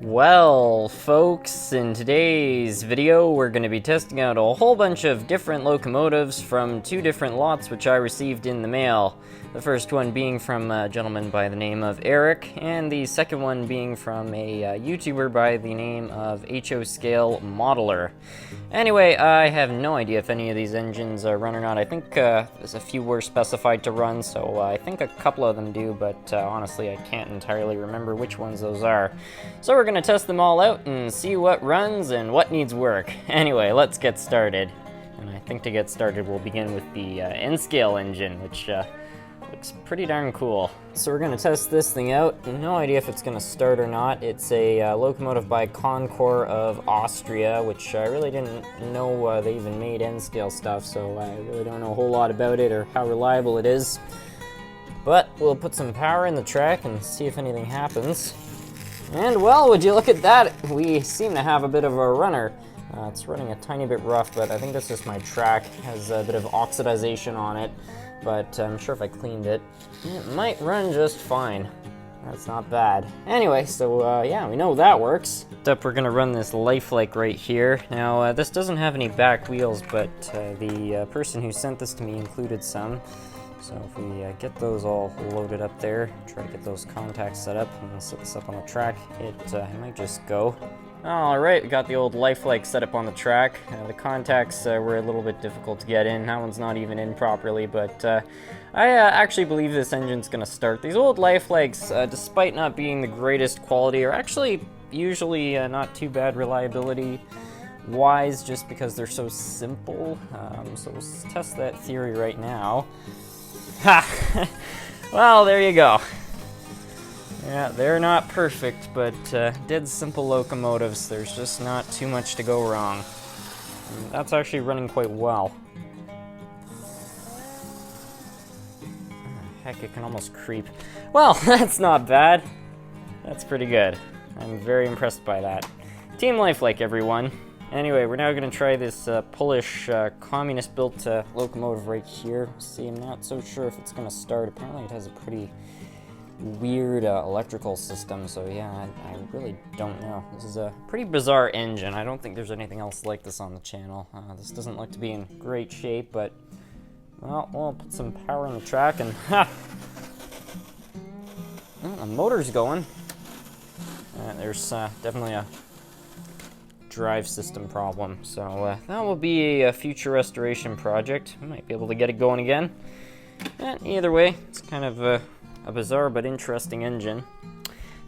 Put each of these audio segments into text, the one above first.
Well, folks, in today's video, we're going to be testing out a whole bunch of different locomotives from two different lots which I received in the mail. The first one being from a gentleman by the name of Eric, and the second one being from a YouTuber by the name of HO Scale Modeler. Anyway, I have no idea if any of these engines run or not. I think there's a few were specified to run, so I think a couple of them do, but honestly I can't entirely remember which ones those are. So we're going to test them all out and see what runs and what needs work. Anyway, let's get started. And I think to get started we'll begin with the N-Scale engine, which looks pretty darn cool. So we're going to test this thing out. No idea if it's going to start or not. It's a locomotive by Concor of Austria, which I really didn't know they even made N-Scale stuff, so I really don't know a whole lot about it or how reliable it is. But we'll put some power in the track and see if anything happens. And well, would you look at that? We seem to have a bit of a runner. It's running a tiny bit rough, but I think that's just my track. It has a bit of oxidization on it, but I'm sure if I cleaned it, it might run just fine. That's not bad. Anyway, so yeah, we know that works. Next up, we're gonna run this lifelike right here. Now, this doesn't have any back wheels, but the person who sent this to me included some. So if we get those all loaded up there, try to get those contacts set up, and we'll set this up on the track, it might just go. Alright, we got the old lifelike set up on the track. The contacts were a little bit difficult to get in. That one's not even in properly, but I actually believe this engine's going to start. These old lifelikes, despite not being the greatest quality, are actually usually not too bad reliability-wise, just because they're so simple. So let's test that theory right now. Ha! Well, there you go. Yeah, they're not perfect, but dead simple locomotives. There's just not too much to go wrong. And that's actually running quite well. Heck, it can almost creep. Well, that's not bad. That's pretty good. I'm very impressed by that. Team lifelike, everyone. Anyway, we're now going to try this Polish communist-built locomotive right here. See, I'm not so sure if it's going to start. Apparently it has a pretty weird electrical system, so yeah, I really don't know. This is a pretty bizarre engine. I don't think there's anything else like this on the channel. This doesn't look to be in great shape, but, well, we'll put some power in the track and, ha! Well, the motor's going. There's definitely a drive system problem, so that will be a future restoration project. We might be able to get it going again. And either way, it's kind of a bizarre but interesting engine.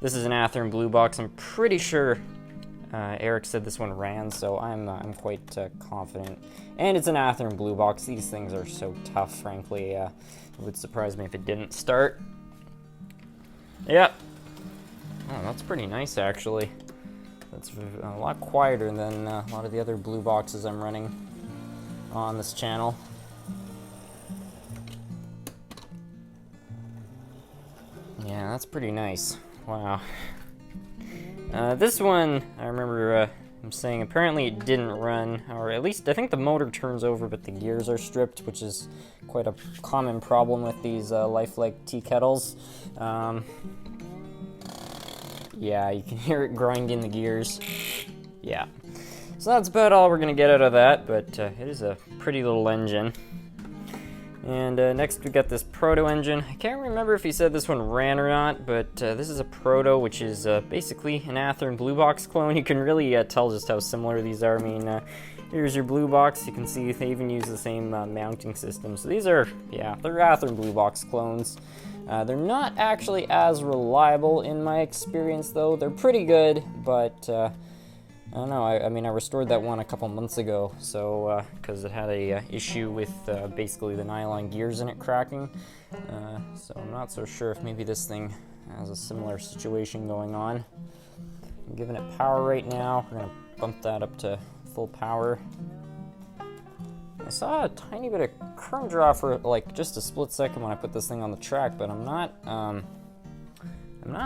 This is an Athearn Blue Box. I'm pretty sure Eric said this one ran, so I'm quite confident. And it's an Athearn Blue Box. These things are so tough, frankly. It would surprise me if it didn't start. Yep. Oh, that's pretty nice, actually. That's a lot quieter than a lot of the other blue boxes I'm running on this channel. Yeah, that's pretty nice. Wow. This one, I remember I'm saying apparently it didn't run, or at least I think the motor turns over but the gears are stripped, which is quite a common problem with these lifelike tea kettles. Yeah, you can hear it grinding the gears. Yeah. So that's about all we're going to get out of that, but it is a pretty little engine. And next we got this proto engine. I can't remember if he said this one ran or not, but this is a proto, which is basically an Athearn Blue Box clone. You can really tell just how similar these are. I mean, here's your Blue Box. You can see they even use the same mounting system. So these are, yeah, they're Athearn Blue Box clones. They're not actually as reliable in my experience, though. They're pretty good, but I don't know. I mean, I restored that one a couple months ago, so because it had a issue with basically the nylon gears in it cracking. So I'm not so sure if maybe this thing has a similar situation going on. I'm giving it power right now. We're gonna bump that up to full power. I saw a tiny bit of current draw for like just a split second when I put this thing on the track, but I'm not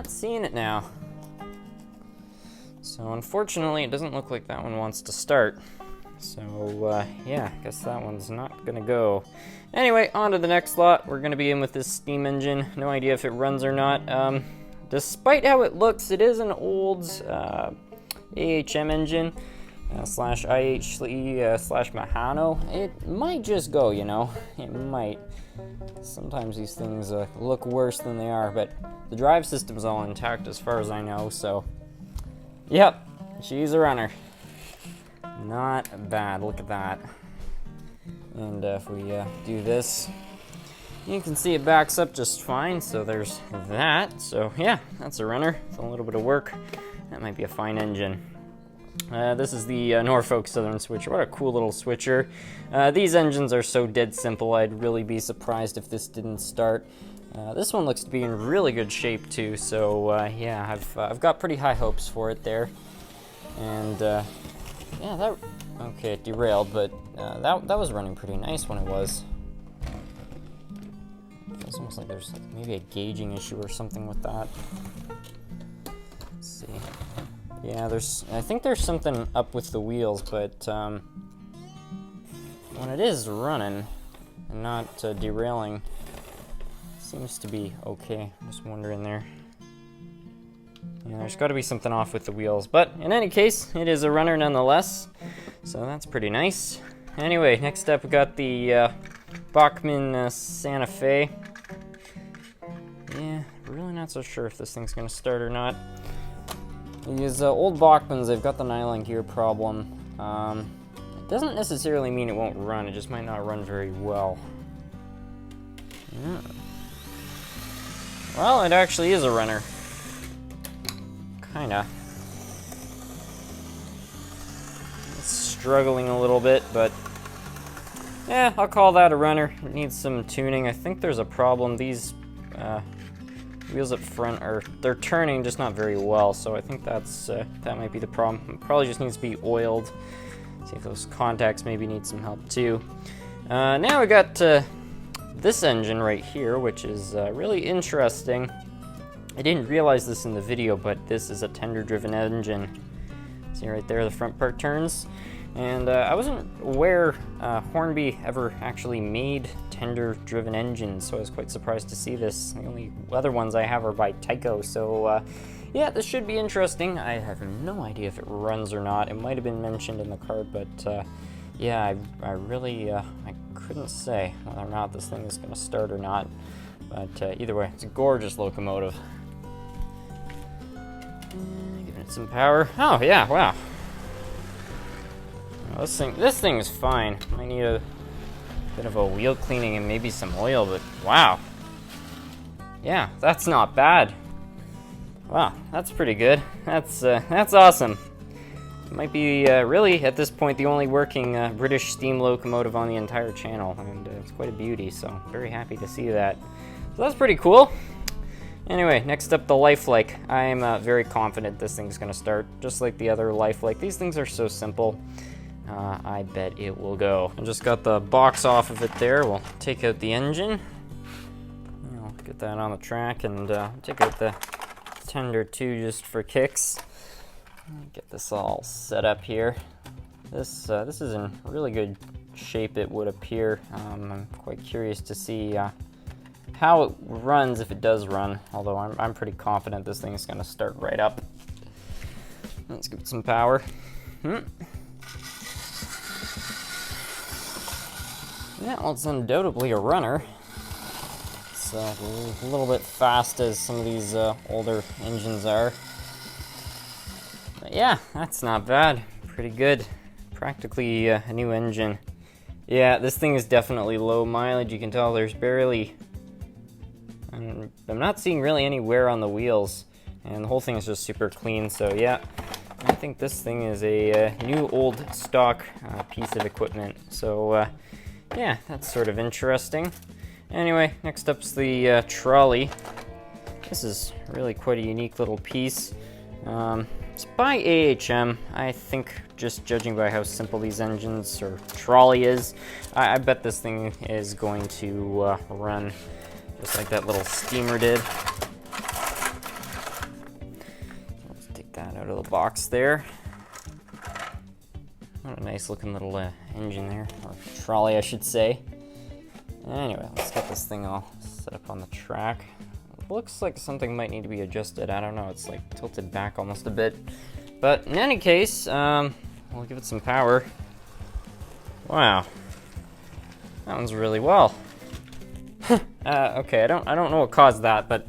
seeing it now. So unfortunately, it doesn't look like that one wants to start. So yeah, I guess that one's not gonna go. Anyway, on to the next lot. We're gonna be in with this steam engine. No idea if it runs or not. despite how it looks, it is an old AHM engine slash IHE slash Mahano. It might just go, you know. It might. Sometimes these things look worse than they are, but the drive system's all intact as far as I know, so yep, she's a runner. Not bad, look at that. And if we do this, you can see it backs up just fine, so there's that. So yeah, that's a runner with a little bit of work. That might be a fine engine. This is the Norfolk Southern switcher. What a cool little switcher. These engines are so dead simple, I'd really be surprised if this didn't start. This one looks to be in really good shape too, so yeah, I've got pretty high hopes for it there. And yeah, that, okay, it derailed, but that was running pretty nice when it was. It's almost like there's maybe a gauging issue or something with that. Let's see. Yeah, I think there's something up with the wheels, but when it is running and not derailing, it seems to be okay. I'm just wondering there. Yeah, there's got to be something off with the wheels, but in any case, it is a runner nonetheless, so that's pretty nice. Anyway, next up we got the Bachmann Santa Fe. Yeah, really not so sure if this thing's going to start or not. These old Bachmanns, they've got the nylon gear problem. It doesn't necessarily mean it won't run, it just might not run very well. Yeah. Well, it actually is a runner. Kinda. It's struggling a little bit, but yeah, I'll call that a runner. It needs some tuning. I think there's a problem. These wheels up front they're turning just not very well, so I think that might be the problem. It probably just needs to be oiled. See if those contacts maybe need some help too. Now we got this engine right here, which is really interesting. I didn't realize this in the video, but this is a tender-driven engine. See right there, the front part turns. And I wasn't aware Hornby ever actually made tender-driven engines, so I was quite surprised to see this. The only other ones I have are by Tyco, so yeah, this should be interesting. I have no idea if it runs or not. It might have been mentioned in the card, but yeah, I really I couldn't say whether or not this thing is going to start or not. But either way, it's a gorgeous locomotive. Giving it some power. Oh yeah, wow. This thing is fine. Might need a bit of a wheel cleaning and maybe some oil, but wow. Yeah, that's not bad. Wow, that's pretty good. That's awesome. It might be really at this point the only working British steam locomotive on the entire channel, and it's quite a beauty. So very happy to see that. So that's pretty cool. Anyway, next up, the Lifelike. I am very confident this thing's going to start, just like the other Lifelike. These things are so simple. I bet it will go. I just got the box off of it there. We'll take out the engine. I'll get that on the track and take out the tender too, just for kicks. Get this all set up here. This is in really good shape, it would appear. I'm quite curious to see how it runs, if it does run, although I'm pretty confident this thing is going to start right up. Let's give it some power. Yeah, well, it's undoubtedly a runner. It's a little bit fast as some of these older engines are. But yeah, that's not bad. Pretty good. Practically a new engine. Yeah, this thing is definitely low mileage. You can tell there's barely... I'm not seeing really any wear on the wheels, and the whole thing is just super clean, so yeah. I think this thing is a new old stock piece of equipment, so yeah, that's sort of interesting. Anyway, next up's the trolley. This is really quite a unique little piece. It's by AHM. I think, just judging by how simple these engines or trolley is, I bet this thing is going to run just like that little steamer did. Let's take that out of the box there. What a nice looking little engine there, or trolley I should say. Anyway, let's get this thing all set up on the track. looks like something might need to be adjusted. I don't know, it's like tilted back almost a bit. But in any case, we'll give it some power. Wow, that one's really well. Okay, I don't know what caused that, but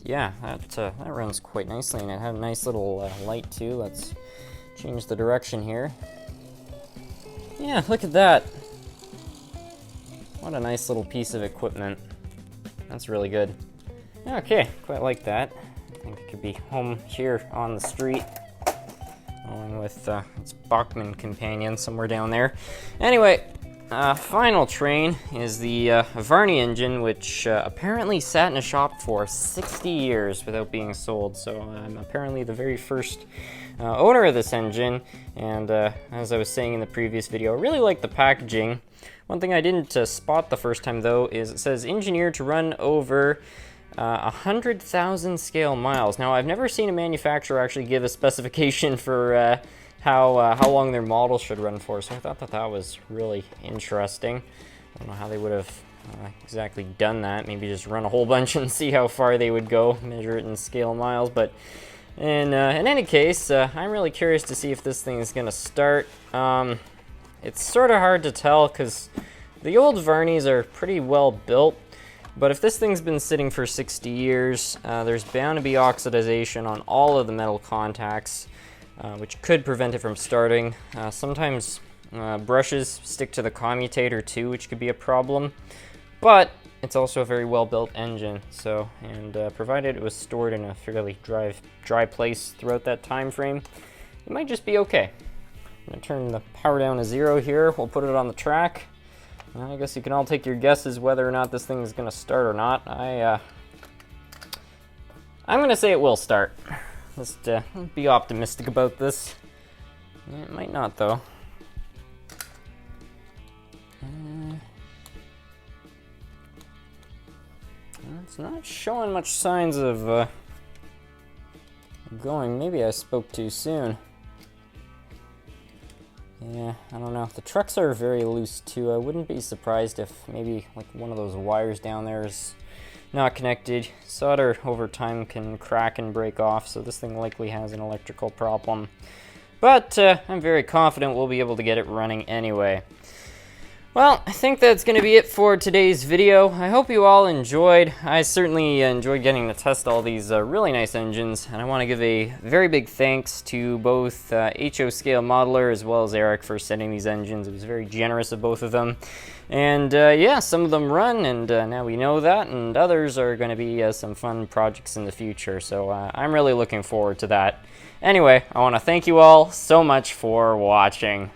yeah, that runs quite nicely, and it had a nice little light too. Let's change the direction here. Yeah, look at that. What a nice little piece of equipment. That's really good. Okay, quite like that. I think it could be home here on the street, along with its Bachmann companion somewhere down there. Anyway, final train is the Varney Engine, which apparently sat in a shop for 60 years without being sold. So I'm apparently the very first owner of this engine, and as I was saying in the previous video, I really like the packaging. One thing I didn't spot the first time though is it says engineered to run over 100,000 scale miles. Now I've never seen a manufacturer actually give a specification for how long their model should run for, so I thought that was really interesting. I don't know how they would have exactly done that. Maybe just run a whole bunch and see how far they would go, measure it in scale miles. But in any case, I'm really curious to see if this thing is going to start. It's sort of hard to tell because the old Varneys are pretty well built, but if this thing's been sitting for 60 years, there's bound to be oxidization on all of the metal contacts, which could prevent it from starting. Sometimes brushes stick to the commutator too, which could be a problem, but it's also a very well built engine, so, and provided it was stored in a fairly dry place throughout that time frame, it might just be okay. I'm gonna turn the power down to 0 here. We'll put it on the track. I guess you can all take your guesses whether or not this thing is gonna start or not. I'm gonna say it will start. Let's be optimistic about this. It might not though. It's not showing much signs of going. Maybe I spoke too soon. Yeah, I don't know. The trucks are very loose too. I wouldn't be surprised if maybe like one of those wires down there is not connected. Solder over time can crack and break off, so this thing likely has an electrical problem. But I'm very confident we'll be able to get it running anyway. Well, I think that's going to be it for today's video. I hope you all enjoyed. I certainly enjoyed getting to test all these really nice engines, and I want to give a very big thanks to both HO Scale Modeler as well as Eric for sending these engines. It was very generous of both of them. And yeah, some of them run, and now we know that, and others are going to be some fun projects in the future, so I'm really looking forward to that. Anyway, I want to thank you all so much for watching.